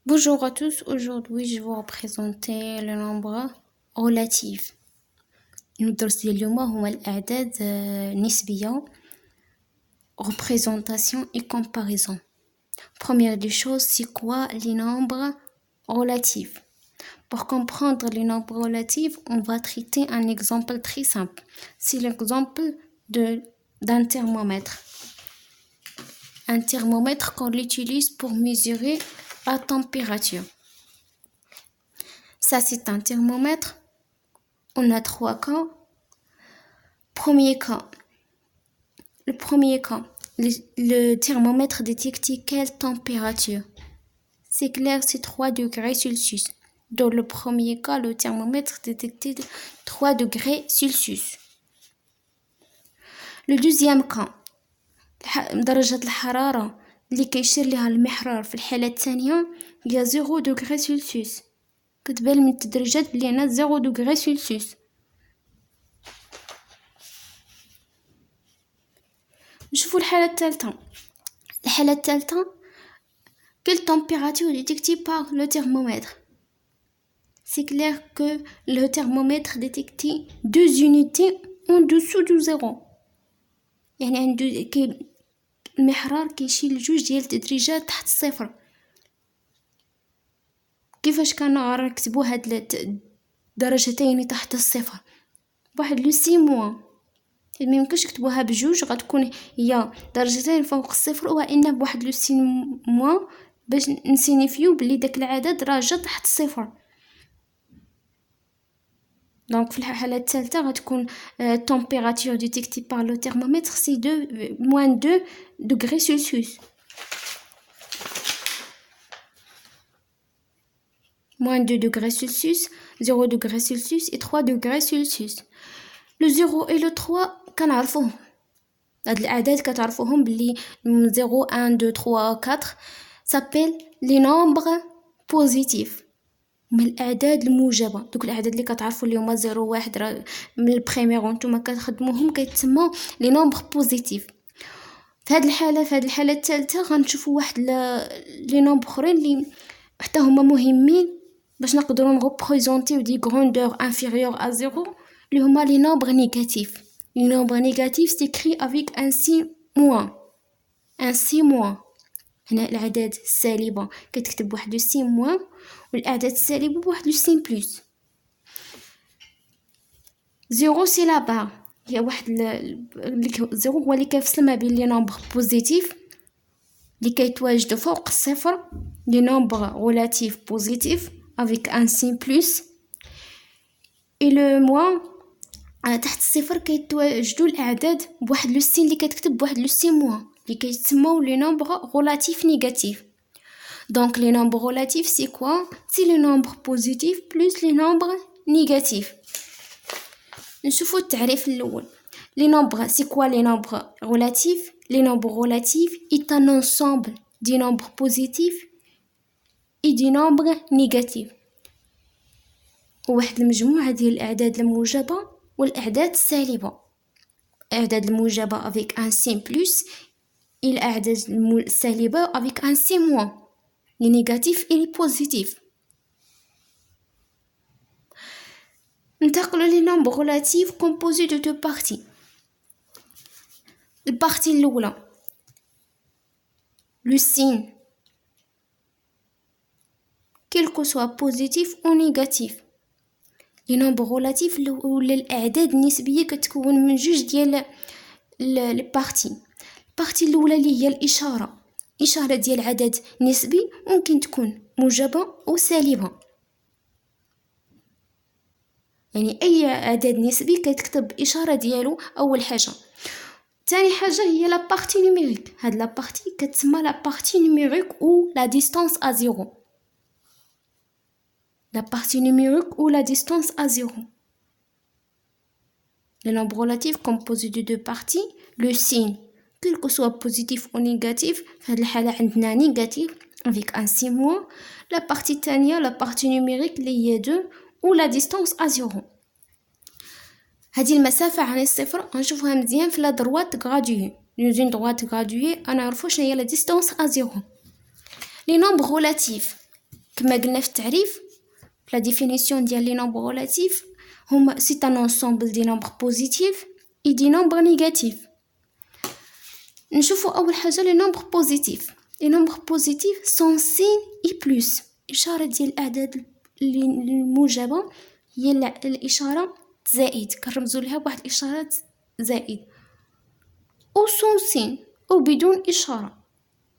Bonjour à tous, aujourd'hui je vais vous présenter le nombre relatif. ندرس ديال اليوم هما الأعداد النسبية représentation et comparaison. Première des choses, c'est quoi les nombres relatifs? Pour comprendre les nombres relatifs, on va traiter un exemple très simple. C'est l'exemple d'un thermomètre. Un thermomètre qu'on l'utilise pour mesurer la température. Ça, c'est un thermomètre. On a 3 cas. Premier cas. Le premier cas, le thermomètre détecte quelle température? C'est clair, c'est 3 degrés Celsius. Dans le premier cas, le thermomètre détectait 3 degrés Celsius. Le deuxième cas, درجة الحرارة اللي كيشير لها المحرار في الحالة الثانية هي 0 degrés Celsius. كتبان من التدريجات بلي هنا 0 degrés Celsius. نشوفوا الحالة الثالثة. Quelle température détectée par le thermomètre? C'est clair que le thermomètre détectait 2 unités en dessous de 0. يعني عنده المحرار كيشيل 2 ديال التدريجات تحت الصفر. كيفاش كنركبوا هاد الدرجتين تحت الصفر؟ بواحد لو سي موان. ما يمكنش تكتبوها بجوج، غتكون هي درجتين فوق الصفر وإن بواحد لو سي موان باش نسينيفيو بلي داك العدد راه جا تحت الصفر. دونك في الحالة الثالثة غتكون température détectée par le thermomètre c'est -2 degrés Celsius. -2 degrés Celsius, 0 degrés Celsius et 3 degrés Celsius. Le 0 et le 3 كنعرفوهم. هاد الأعداد كتعرفوهم بلي 0 1 2 3 4 s'appelle les nombres positifs. من الأعداد الموجبة. دوك الأعداد اللي كتعرفوا اللي هما 0 1 راه من البريمير وانتوما كتخدموهم كيتسموا لي نومبر بوزيتيف. في هاد الحالة الثالثة غنشوفوا واحد لي نومبر اخرين اللي حتى هما مهمين باش نقدروا نغوبريزونطيو دي غروندور انفيريور ا 0 اللي هما لي نومبر نيجاتيف. لي نومبر نيجاتيف سيكري افيك ان سي موان. هنا الأعداد السالبة كتكتب واحد لو سي موان والأعداد السالبة بواحد لو سي بلس. 0 سي لا بار، هي واحد زيرو هو اللي كيفصل ما بين لي نومبر بوزيتيف اللي كيتواجدوا فوق الصفر، لي نومبر غولاتيف بوزيتيف افيك ان سي بلس، اي لو موان تحت الصفر كيتواجدوا الأعداد بواحد لو سي اللي كتكتب بواحد لو سي موان اللي كيتسموا لي نومبر غولاتيف نيجاتيف. Donc les nombres relatifs c'est quoi? C'est les nombres positifs plus les nombres négatifs. نشوفوا التعريف الأول. Les nombres c'est quoi les nombres relatifs? Les nombres relatifs est un ensemble des nombres positifs et des nombres négatifs. واحد المجموعة ديال الأعداد الموجبة والأعداد السالبة. الأعداد الموجبة avec un signe plus et الأعداد السالبة avec un signe moins. Les négatifs et les positifs. ننتقلوا les nombres relatifs composés de 2 parties. البارتي الأولى le signe quel que soit positif ou négatif. les nombres relatifs ولا الأعداد النسبية كتكون من جوج ديال البارتي. البارتي الأولى اللي هي الإشارة ديال عدد نسبي ممكن تكون موجبة أو سالبة. يعني أي عدد نسبي كتكتب إشارة ديالو أول حاجة. تاني حاجة هي لا بارتي نيميريك. هاد لا بارتي كتسمى لا بارتي نيميريك أو لا ديستانس أ زيرو. لا بارتي نيميريك أو لا ديستانس أ زيرو. Le nombre relatif composé de 2 parties, le signe quel que soit positif ou négatif. في هاد الحالة عندنا négatif avec un signe moins. la partie الثانية la partie numérique اللي هي 2 ou la distance à 0. هذه المسافة عن الصفر غنشوفها مزيان في لا droite graduée. une droite graduée غنعرفوا شنو هي la distance à 0. les nombres relatifs كما قلنا في التعريف في لا ديفينيسيون ديال لي نومبر غولاتيف هما سي ان انسومبل دي نومبر بوزيتيف اي دي نومبر نيجاتيف. نشوفوا اول حاجه لي نومبر بوزيتيف. لي نومبر بوزيتيف سون سين اي بلس، اشاره ديال الاعداد الموجبه هي الاشاره زائد، كنرمزوا لها بواحد الاشاره زائد، او سون سين او بدون اشاره.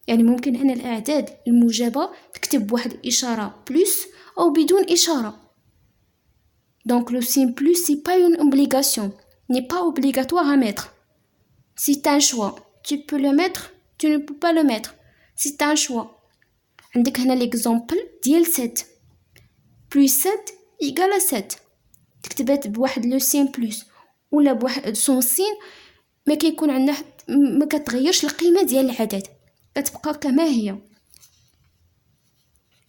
يعني ممكن ان الاعداد الموجبه تكتب بواحد الاشاره بلس او بدون اشاره. Donc le signe plus c'est pas une obligation, n'est pas obligatoire à mettre. C'est un choix. Tu peux le mettre, tu ne peux pas le mettre. C'est un choix. عندك هنا l'exemple ديال 7 plus 7 égale 7. تكتبات بواحد لو سين بلس ولا بواحد سون سين، ما كيكون عندنا ما كتغيرش القيمه ديال العدد، كتبقى كما هي.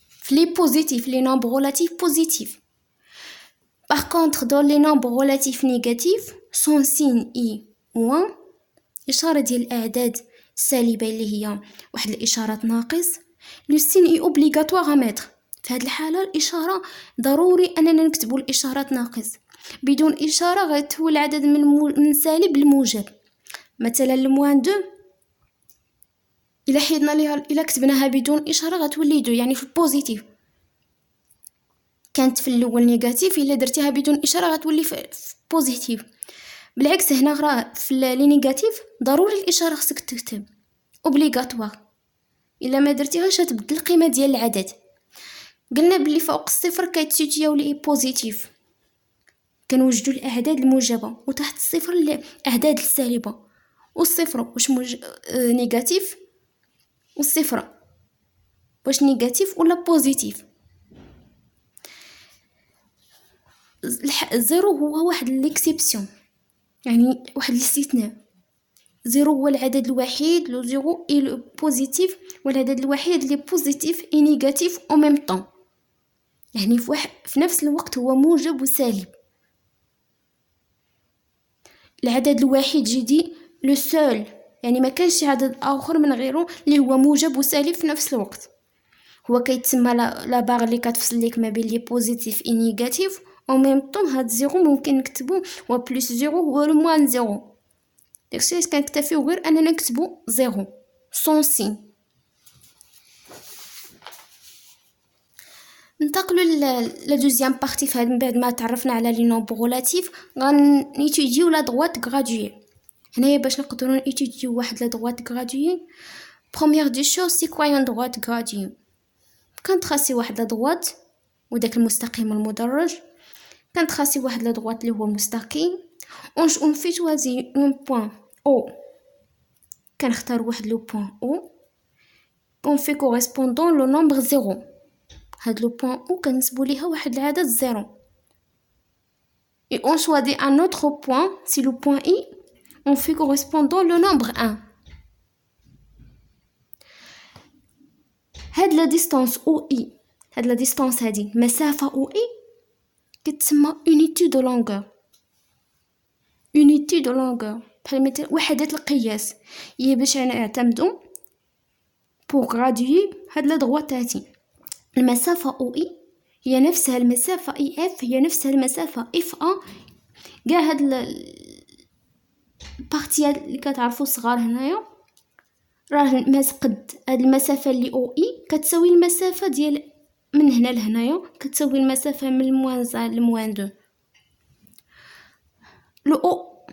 في لي بوزيتيف لي نومبر ريلاتيف بوزيتيف. Par contre, dans les nombres relatifs négatifs, son signe est moins. إشارة ديال الأعداد السالبة اللي هي واحد الإشارات ناقص. Le signe est obligatoire à mettre. في هذه الحالة الإشارة ضروري أننا نكتبوا الإشارات ناقص. بدون إشارة غيتحول العدد من سالب لموجب. مثلا الموان دو إلا حيدنا ليها إلا كتبناها بدون إشارة غتولي دو، يعني في البوزيتيف. كانت في الاول نيجاتيف، الا درتيها بدون اشاره غتولي في بوزيتيف. بالعكس هنا راه في لي نيجاتيف ضروري الاشاره خصك تكتب اوبليغاتوار، الا ما درتيهاش تبدل القيمه ديال العدد. قلنا بلي فوق الصفر كيتسيتيو لي بوزيتيف، كنوجدوا الاعداد الموجبه، وتحت الصفر الاعداد السالبه. والصفر واش نيجاتيف، والصفر واش نيجاتيف ولا بوزيتيف. الزيرو هو واحد ليكسيبسيون، يعني واحد الاستثناء. زيرو هو العدد الوحيد، لو زيرو اي لو بوزيتيف، والعدد الوحيد اللي بوزيتيف اي نيجاتيف او ميم طون، يعني في نفس الوقت هو موجب وسالب. العدد الوحيد جدي لو سول، يعني ما كانش عدد اخر من غيره اللي هو موجب وسالب في نفس الوقت. هو كيتسمى لا باغ اللي كتفصل ليك ما بين لي بوزيتيف اي نيجاتيف. او ميم طون هاد زيرو ممكن نكتبو و بلس زيرو هو الموان زيرو، داكشي علاش كنكتفيو غير اننا نكتبو زيرو سون سين. ننتقلوا لا دوزيام بارتي. في هاد من بعد ما تعرفنا على لي نومبر ريلاتيف غنيتيديو لا droite graduée. هنايا باش نقدروا نيتيديو واحد لا droite graduée، première des choses c'est quoi une droite graduée؟ كنتراسي واحد لا droite وداك المستقيم المدرج، كنتراسي واحد لا droite اللي هو مستقيم، اون في توازي اون بوين او، كنختار واحد لو بوين او اون في كوريسبوندون لو نومبر زيرو. هاد لو بوين او كنسبو ليها واحد العدد زيرو، et on choisit un autre point, si le point I on fait correspondant le nombre 1. هاد لا ديستانس او اي، هاد لا ديستانس هادي مسافه او اي كتسمى unité de longueur. unité de longueur بحال مثلا وحدات القياس، هي باش نعتمدوا pour graduer هاد لا droite. المسافه او اي هي نفسها المسافه اي اف، هي نفسها المسافه اف ا. كاع هاد البارتيات اللي كتعرفوا صغار هنايا راه قد هاد المسافه اللي او اي كتساوي المسافه ديال من هنا لهنايا، كتساوي المسافه من الموان 1 لموان 2. لو او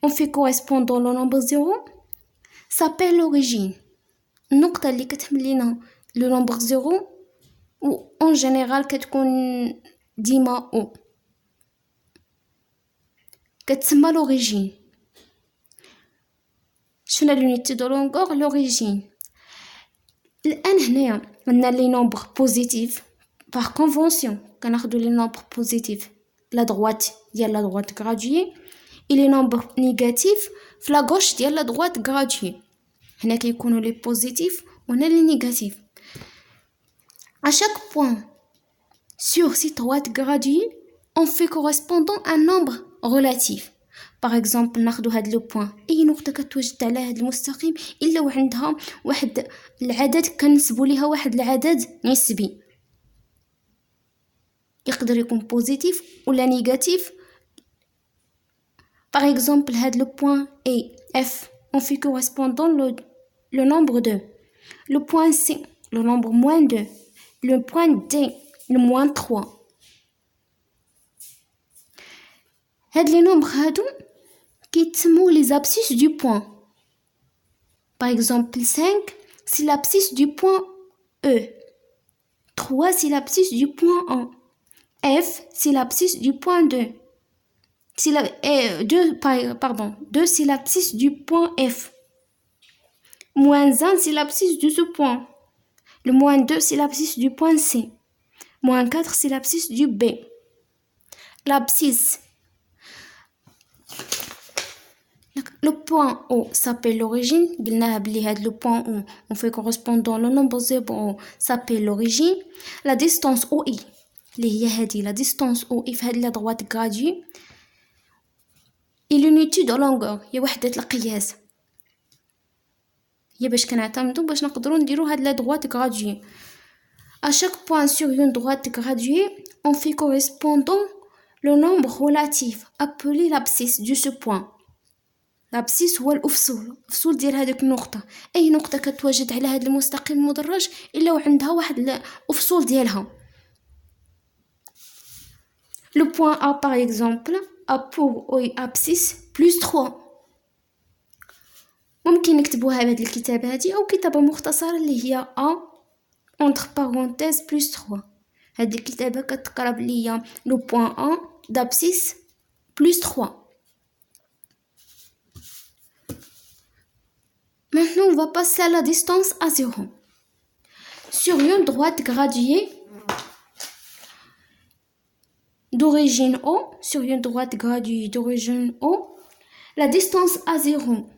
on fait correspondant le nombre 0 s'appelle l'origine. النقطه اللي كتحمل لينا لو نومبر 0 و en général كتكون ديما او، كتسمى l'origine. شنو l'unité de longueur؟ l'origine. الان هنايا عندنا لي نومبر بوزيتيف par convention كناخدو لي نومبر بوزيتيف لا droite ديال لا droite graduée et لي نومبر نيجاتيف في لا غوش ديال لا droite graduée. هنا كيكونوا لي بوزيتيف وهنا لي نيجاتيف. à chaque point sur cette droite graduée on fait correspondant un nombre relatif. par exemple ناخدو هاد لو بوين، اي نقطه كتوجد على هاد المستقيم الا وعندها واحد العدد كنسبوا ليها واحد العدد نسبي. يقدر يكون بوزيتيف ولا نيجاتيف. Par exemple, le point A, F, on fait correspondant le nombre 2. Le point C, le nombre moins 2. Le point D, le moins 3. Les nombres qui sont les abscisses du point. Par exemple, 5, c'est l'abscisse du point E. 3, c'est l'abscisse du point 1. F, c'est l'abscisse du point 2. 2, c'est l'abscisse du point F. Moins 1, c'est l'abscisse de ce point. Le moins 2, c'est l'abscisse du point C. Moins 4, c'est l'abscisse du B. L'abscisse. Le point O s'appelle l'origine. Le point O, on fait correspondant le nombre 0 s'appelle l'origine. La distance OI, la distance OI في la droite graduée. Et l'unité de longueur هي وحدة القياس. هي باش كنعتمدو باش نقدرو نديرو هاد la droite graduée. À chaque point sur une droite graduée, on fait correspondant le nombre relatif appelé l'abscisse de ce point. الابسيس هو الافصول ديال هذيك النقطه. اي نقطه كتواجد على هذا المستقيم المدرج الا وعندها واحد الافصول ديالها. Le point A par exemple a pour abscisse plus 3. ممكن نكتبوها بهذه الكتابه هذه او كتابه مختصره اللي هي A entre parenthèses plus 3. هذه الكتابه كتقرب ليا le point A d'abscisse plus 3. Maintenant, on va passer à la distance à 0. Sur une droite graduée d'origine O, la distance à 0,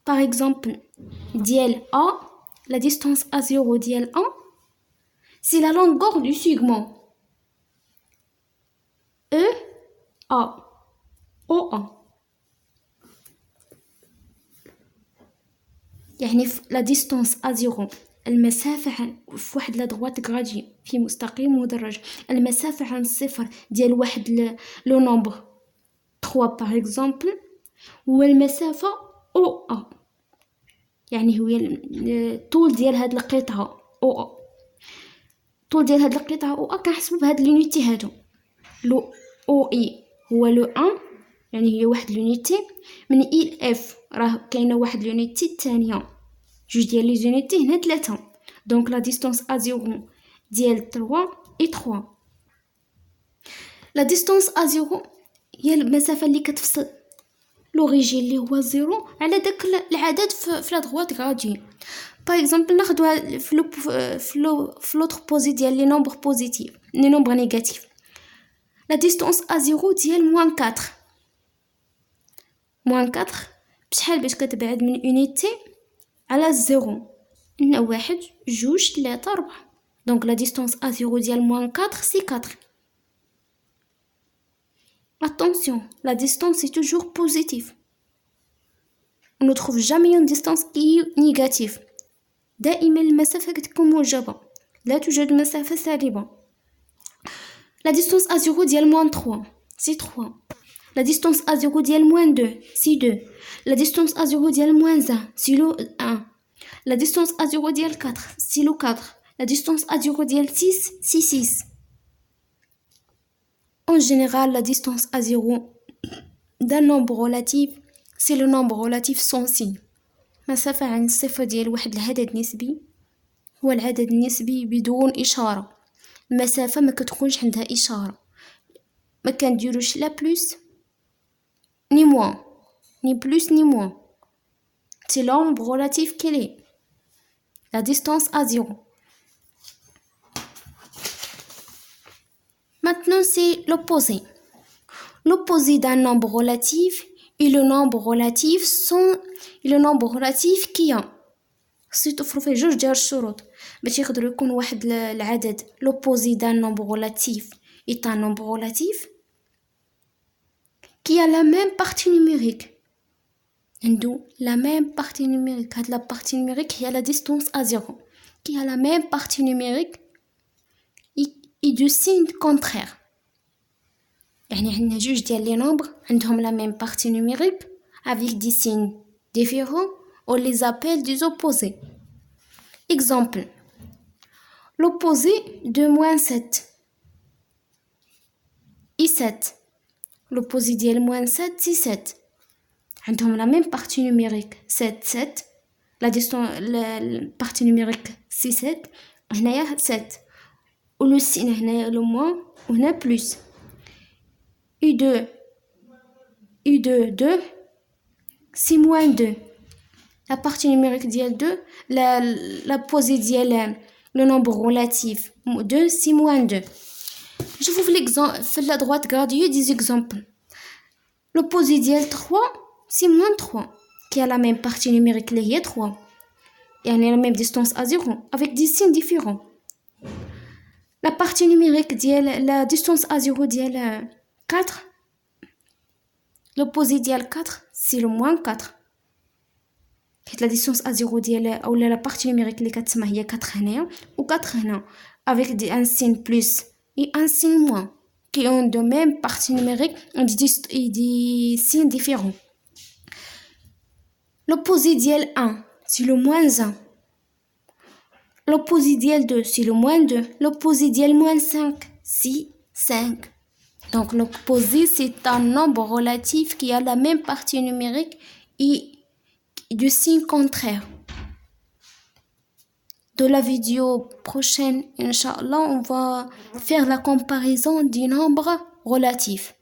par exemple, dièle A, la distance à 0 dièle 1, c'est la longueur du segment E, A, OA. يعني la distance à 0 المسافة في واحد لا droite graduée في مستقيم مدرج. المسافة عن الصفر ديال واحد لو نومبر 3 par exemple هو المسافة OA. يعني هو الطول ديال هاد القطعة OA. الطول ديال هاد القطعة OA كنحسبو بهاد لونيتي هادو. لو OE هو لو 1 يعني هي واحد لونيتي. من إل إف راه كاينه واحد لونيتي الثانيه جوج ديال لي زونيتي هنا 3. دونك لا ديستانس ا 0 ديال 3 اي 3. لا ديستانس ا 0 هي المسافه اللي كتفصل لوريجين اللي هو 0 على داك العدد في لا دروات غادي. باغ اكزومبل ناخذوها في لوطر بوزي ديال لي نومبر بوزيتيف لي نومبر نيجاتيف. لا ديستانس ا 0 ديال موان 4. موان 4 بشحال باش كتبعد من اونيتي على الزيرو؟ عندنا 1 2 3 4. دونك لا ديستانس ا 0 ديال موان 4 سي 4. Attention, la distance est toujours positive. On ne trouve jamais une distance qui est négative. دائما المسافة كتكون موجبة. لا توجد مسافة سالبة. La distance à 0 ديال moins 3 c'est 3. La distance à 0 ديال moins 2 c'est 2. La distance à 0 ديال moins 1 c'est le 1. La distance à 0 ديال 4 c'est le 4. La distance à 0 ديال 6 c'est 6. En général, la distance à 0 d'un nombre relatif, c'est le nombre relatif sans signe. مسافة عن الصفر ديال واحد العدد نسبي هو العدد النسبي بدون إشارة. المسافة ما كتكونش عندها إشارة. ما كنديروش لا بلوس ni moins, ni plus ni moins. C'est le nombre relatif qu'il est. La distance à 0. Maintenant, c'est l'opposé. L'opposé d'un nombre relatif est le nombre relatif qui a. سيتوفروا فيه جوج ديال الشروط باش يقدر يكون واحد العدد. L'opposé d'un nombre relatif est un nombre relatif qui a la même partie numérique. عنده la même partie numérique. هاد la partie numérique هي la distance à 0 qui a la même partie numérique et de signe contraire. يعني عندنا جوج ديال لي نومبر عندهم la même partie numérique avec des signes différents. On les appelle des opposés. Exemple, l'opposé de moins 7 et 7. L'opposé de moins 7 c'est 7. عندهم la même partie numérique 7 7. La partie numérique c'est 7. هنايا 7. و le signe هنايا le moins و هنا plus. U2 2 c'est moins 2. La partie numérique ديال 2 la posée ديال le nombre relatif 2 c'est moins 2. Je vous l'exemple في la droite graduée des exemples. L'opposé ديال 3 c'est moins 3 qui a la même partie numérique اللي هي 3 يعني la même distance à 0 avec des signes différents. La partie numérique ديال la distance à 0 ديال 4. L'opposé ديال 4 c'est le moins 4. حيت la distance à 0 ديال اولا la partie numérique اللي كتسمى هي 4 هنايا و 4 هنا avec un signe plus et un signe moins qui ont de même partie numérique et des signes différents. L'opposé ديال 1 c'est le moins 1. L'opposé ديال 2 c'est le moins 2. L'opposé ديال moins 5 c'est 5. Donc l'opposé c'est un nombre relatif qui a la même partie numérique et du signe contraire. De la vidéo prochaine, Inch'Allah, on va faire la comparaison des nombres relatifs.